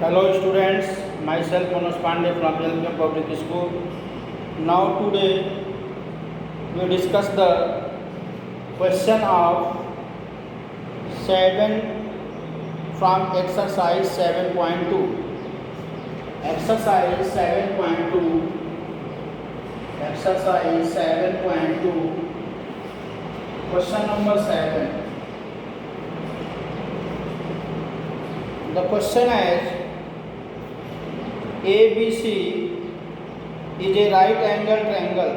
Hello students, myself Manoj Pandey from Jalgaon Public School. Now today we discuss the question of 7 from exercise 7.2. Exercise 7.2. Exercise 7.2. Question number 7. The question is ABC is a right angle triangle.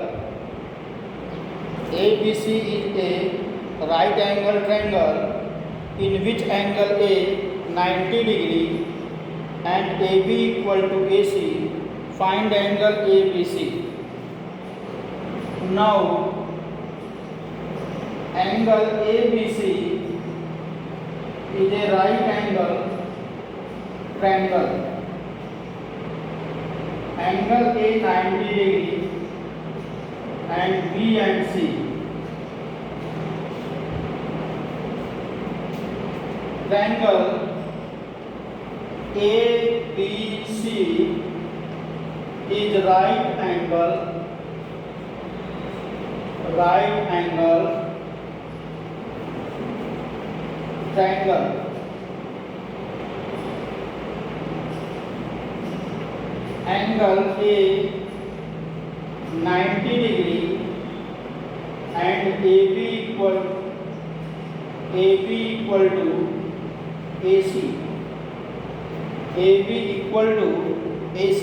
ABC is a right angle triangle in which angle A 90 degree and AB equal to AC. Find angle ABC. Now angle ABC is a right angle triangle. Angle A 90 degree and B and C. Triangle ABC is right angle triangle. Angle A 90 degree and AB equal to AC. AB equal to AC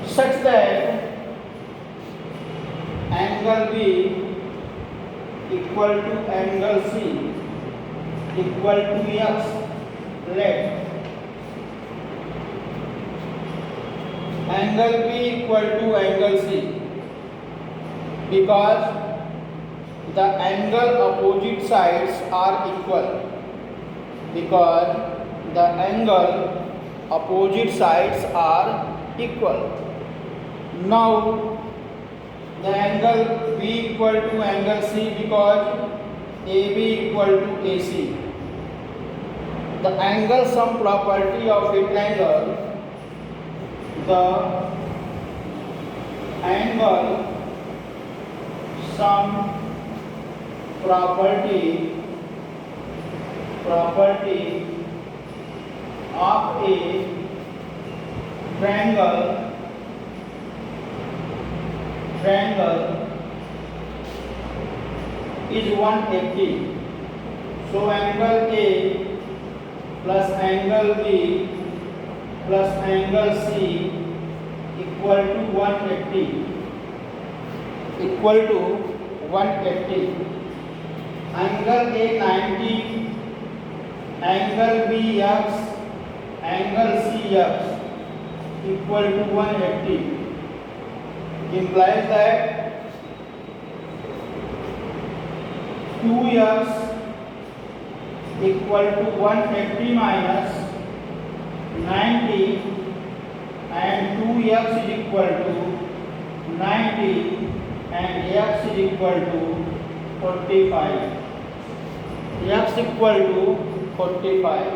such that angle B equal to angle C equal to X. Let angle B equal to angle C because the angle opposite sides are equal. Now the angle B equal to angle C because AB equal to AC. The angle sum property of a triangle. The angle sum property of a triangle is 180. So angle A plus angle B plus angle C equal to 180. Angle A 90, angle B X, angle C X equal to 180. Implies that 2X equal to 180 minus 90 and 2X is equal to 90 and X is equal to 45. X equal to 45.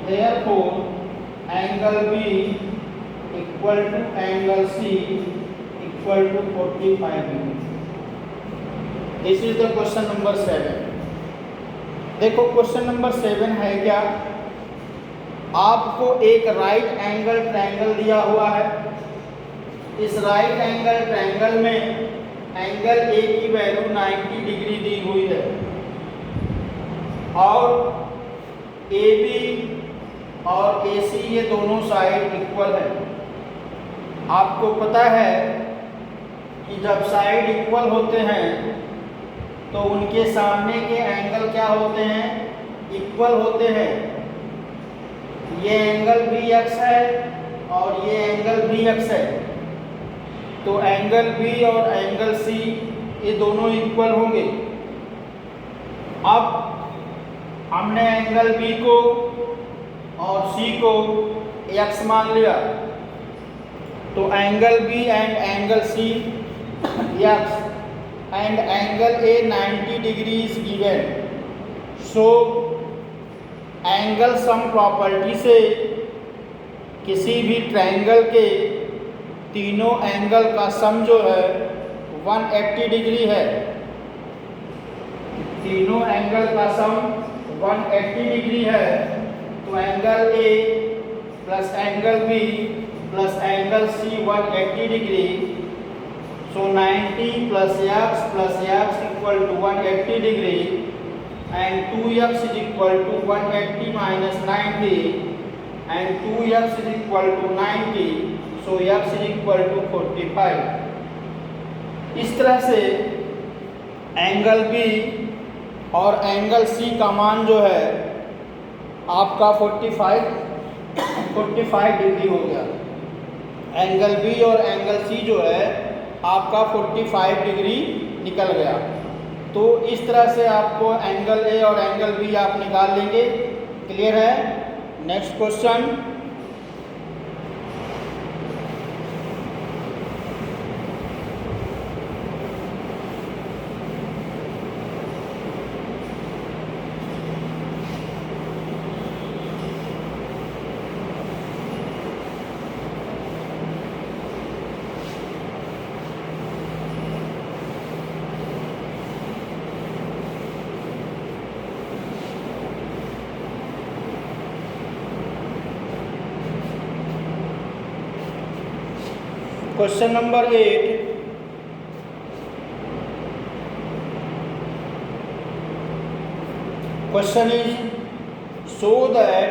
Therefore angle B equal to angle C equal to 45 degree. This is the question number 7. देखो question number 7 है क्या, आपको एक right angle triangle दिया हुआ है. इस right angle triangle में एंगल ए की वैल्यू 90 डिग्री दी हुई है और ए बी और ए सी ये दोनों साइड इक्वल है. आपको पता है कि जब साइड इक्वल होते हैं तो उनके सामने के एंगल क्या होते हैं, इक्वल होते हैं. ये एंगल बी एक्स है और ये एंगल बी एक्स है, तो एंगल बी और एंगल सी ये दोनों इक्वल होंगे. अब हमने एंगल बी को और सी को एक्स मान लिया, तो angle B and angle C x and angle A 90 degree is given. So angle sum property से किसी भी ट्रायंगल के तीनों एंगल का सम जो है 180 डिग्री है। तीनों एंगल का सम 180 डिग्री है, तो angle A plus angle B plus angle C 180 degree. So 90 plus x equal to 180 degree and 2x is equal to 180 minus 90 and 2x is equal to 90। So x is equal to 45। इस तरह से angle B और angle C का मान जो है आपका 45 degree हो गया। एंगल बी और एंगल सी जो है आपका 45 डिग्री निकल गया। तो इस तरह से आपको एंगल ए और एंगल बी आप निकाल लेंगे। क्लियर है? Next question. Question number 8. Question is, show that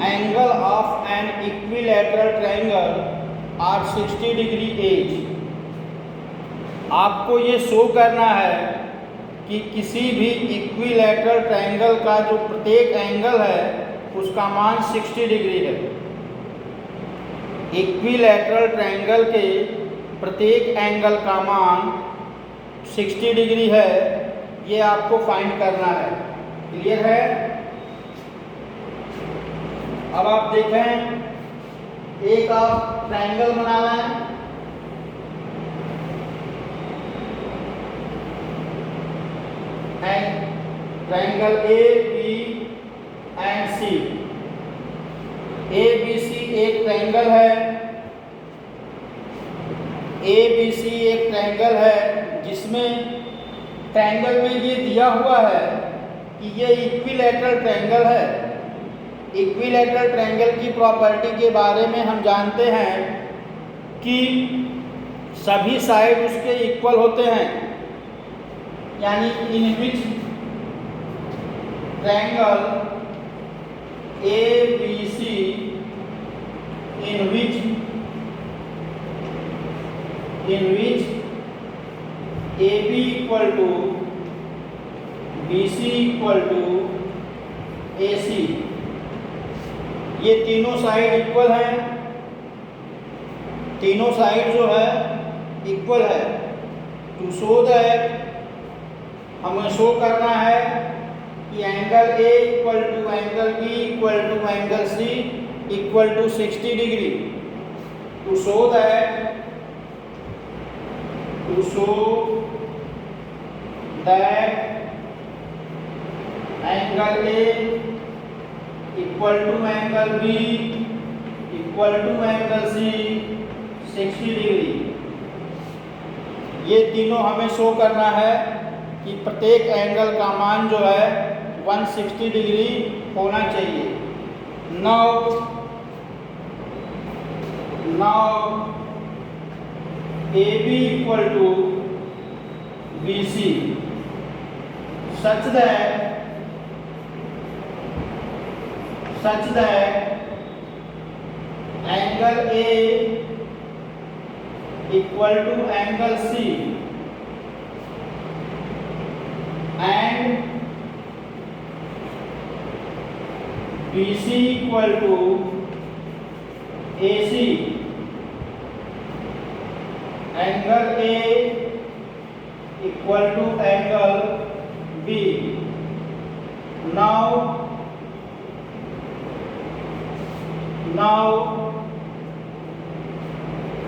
angle of an equilateral triangle are 60 degree each. आपको ये शो करना है कि किसी भी इक्विलैटरल ट्रायंगल का जो प्रत्येक एंगल है उसका मान 60 डिग्री है। इक्विलैटरल ट्रायंगल के प्रत्येक एंगल का मान 60 डिग्री है, ये आपको फाइंड करना है। क्लियर है? अब आप देखें, एक आप ट्रायंगल बनाना है। Triangle A B and C. A B C एक ट्रायंगल है। ए बी सी एक ट्रायंगल है जिसमें ट्रायंगल में ये दिया हुआ है कि ये इक्विलैटरल ट्रायंगल है। इक्विलैटरल ट्रायंगल की प्रॉपर्टी के बारे में हम जानते हैं कि सभी साइड उसके इक्वल होते हैं, यानी in which triangle A B C in which AB equal to BC equal to AC, ये तीनों साइड इक्वल हैं। तीनों साइड जो है इक्वल है। टू शो दैट, हमें शो करना है कि angle A equal to angle B equal to angle C equal to 60 degree. To show that angle A equal to angle B equal to angle C 60 degree, ये तीनों हमें show करना है कि प्रत्येक एंगल का मान जो है 160 डिग्री होना चाहिए। Now AB equal to BC such that angle A equal to angle C and BC equal to AC, angle A equal to angle B. Now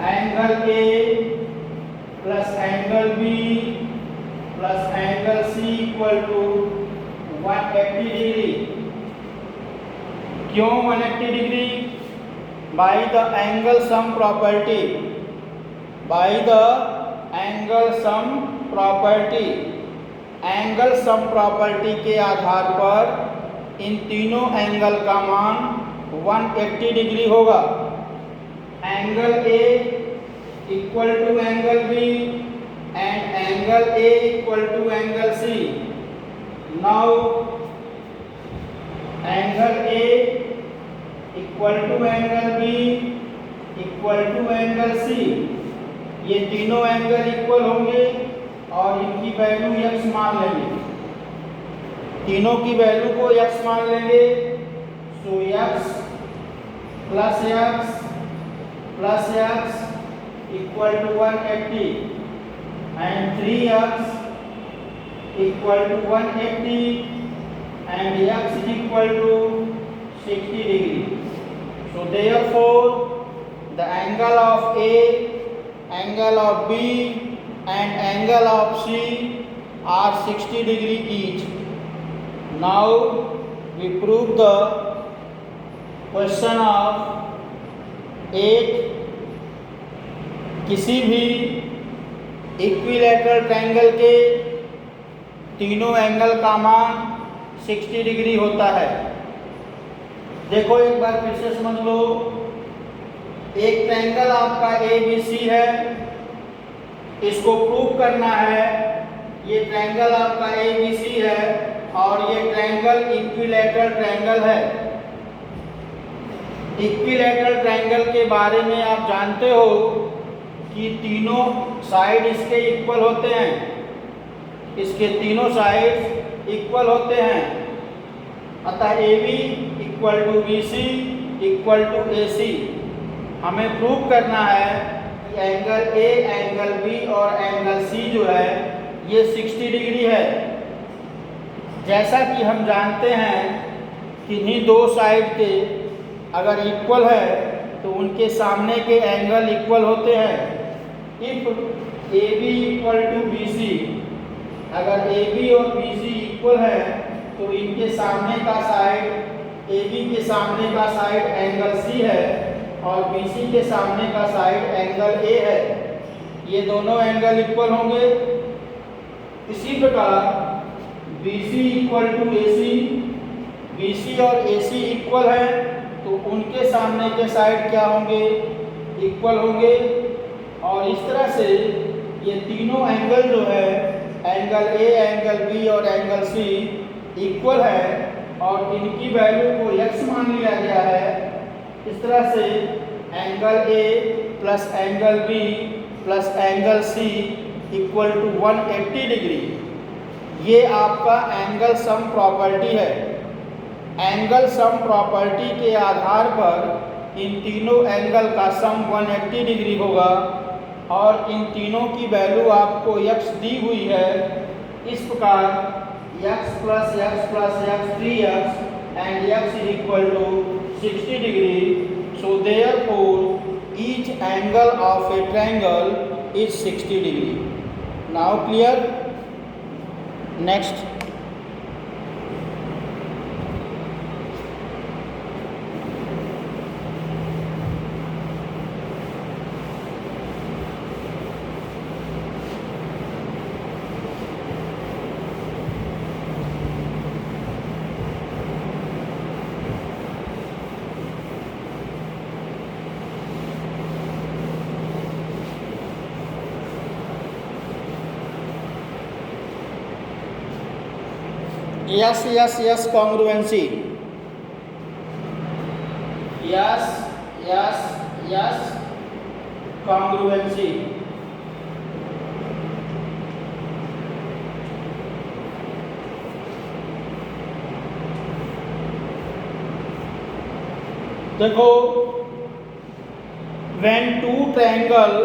angle A plus angle B plus angle C equal to 180 degree. क्यों 180 degree? By the angle sum property, by the angle sum property. Angle sum property के आधार पर इन तीनों angle का मान 180 degree होगा। Angle A equal to angle B and angle A equal to angle C. Now angle A equal to angle B equal to angle C, ये तीनों angle equal होंगे और इनकी वैल्यू x मान लेंगे, तीनों की वैल्यू को x मान लेंगे। So x plus x equal to 180 and 3x equal to 180 and x is equal to 60 degree. So therefore the angle of A, angle of B and angle of C are 60 degree each. Now we prove the question of 8. किसी भी equilateral triangle के तीनों angle का मान 60 degree होता है। देखो एक बार फिर से समझ लो, एक ट्रायंगल आपका ABC है, इसको प्रूव करना है। ये ट्रायंगल आपका ABC है और ये ट्रायंगल इक्विलैटरल ट्रायंगल है। इक्विलैटरल ट्रायंगल के बारे में आप जानते हो कि तीनों साइड इसके इक्वल होते हैं, इसके तीनों साइड इक्वल होते हैं। अतः AB equal to BC equal to AC। हमें प्रूव करना है कि एंगल A, एंगल B और एंगल C जो है ये 60 डिग्री है। जैसा कि हम जानते हैं कि इन्हीं दो साइड के अगर इक्वल है तो उनके सामने के एंगल इक्वल होते हैं। If AB equal to BC, अगर AB और BC इक्वल है तो इनके सामने का साइड, AB के सामने का साइड एंगल C है और BC के सामने का साइड एंगल A है। ये दोनों एंगल इक्वल होंगे। इसी प्रकार BC equal to AC, BC और AC इक्वल है तो उनके सामने के साइड क्या होंगे? इक्वल होंगे। और इस तरह से ये तीनों एंगल जो है, एंगल A, एंगल B और एंगल C इक्वल है और इनकी वैल्यू को x मान लिया गया है। इस तरह से angle A plus angle B plus angle C equal to 180 degree. ये आपका एंगल सम प्रॉपर्टी है। एंगल सम प्रॉपर्टी के आधार पर इन तीनों एंगल का सम 180 डिग्री होगा और इन तीनों की वैल्यू आपको x दी हुई है। इस प्रकार x plus x 3x and x is equal to 60 degree. So therefore each angle of a triangle is 60 degree. Now clear? Next. Yes, congruency. Yes, congruency. देखो, when two triangle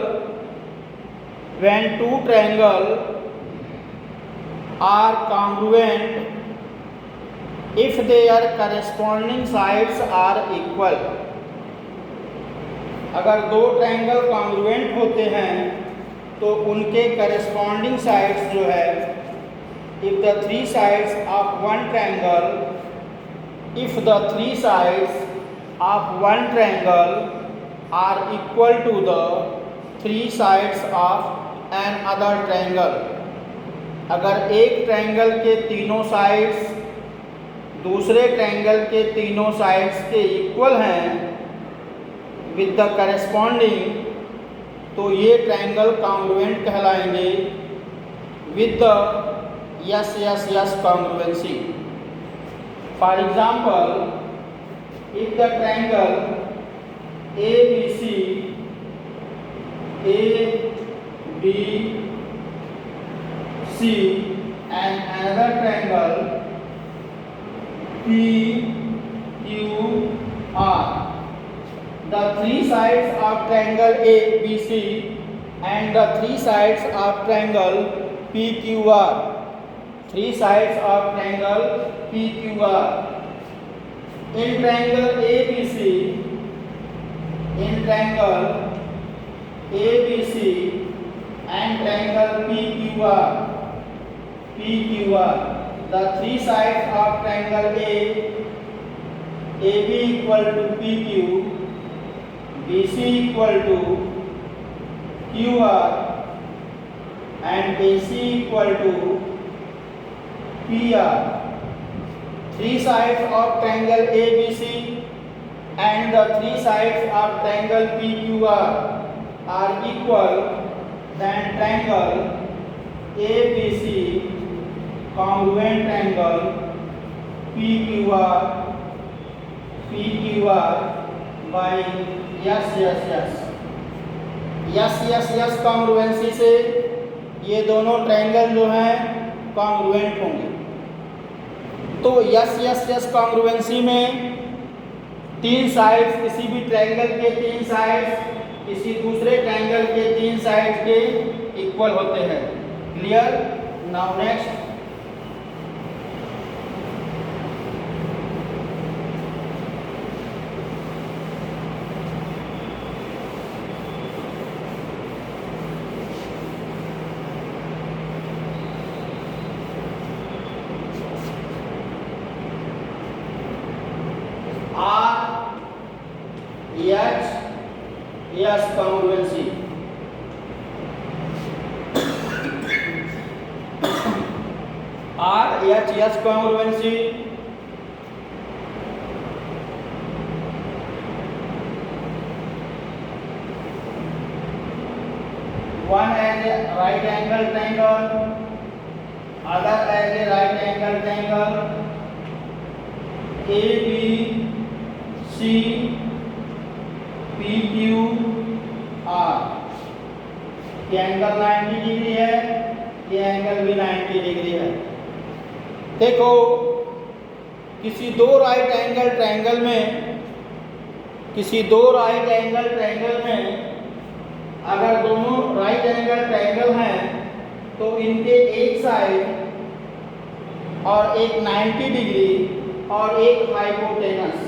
are congruent if their corresponding sides are equal। अगर दो triangle congruent होते हैं तो उनके corresponding sides जो है, if the three sides of one triangle if the three sides of one triangle are equal to the three sides of another triangle। अगर एक ट्रायंगल के तीनों साइड्स दूसरे ट्रायंगल के तीनों साइड्स के इक्वल हैं विद द करेस्पॉन्डिंग, तो ये ट्रायंगल कॉन्ग्रुएंट कहलाएंगे with the yes yes yes congruency. For example, if the triangle ABC and another triangle PQR, the three sides of triangle ABC and the three sides of triangle PQR, three sides of triangle PQR, in triangle ABC and triangle PQR, the three sides of triangle AB equal to PQ, BC equal to QR and AC equal to PR. Three sides of triangle ABC and the three sides of triangle PQR are equal, then triangle ABC congruent triangle PQR by yes congruency से ये दोनों triangle जो हैं congruent होंगे। तो yes congruency में तीन sides किसी भी ट्रायंगल के तीन साइड्स किसी दूसरे ट्रायंगल के तीन साइड्स के इक्वल होते हैं। Clear? Now next, RHS congruency। RHS congruency one as a right angle triangle, other as a right angle triangle, ABC PQR। ये एंगल 90 डिग्री है, ये एंगल भी 90 डिग्री है। देखो, किसी दो राइट एंगल ट्रायंगल में अगर दोनों राइट एंगल ट्रायंगल हैं तो इनके एक साइड और एक 90 डिग्री और एक हाइपोटेनस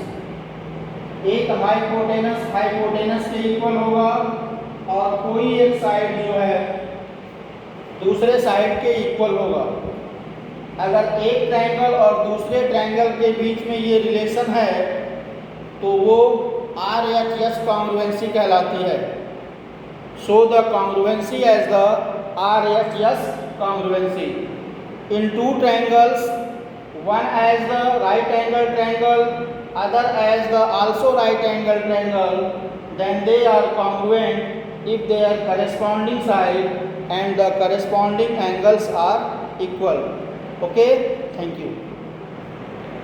के इक्वल होगा और कोई एक साइड जो है दूसरे साइड के इक्वल होगा। अगर एक ट्रायंगल और दूसरे ट्रायंगल के बीच में ये रिलेशन है तो वो RHS कॉन्ग्रुएंसी कहलाती है। Show the congruency as the RHS congruency in two triangles, one as the right angle triangle, other as the also right angle triangle, then they are congruent if their corresponding side and the corresponding angles are equal। Okay, thank you।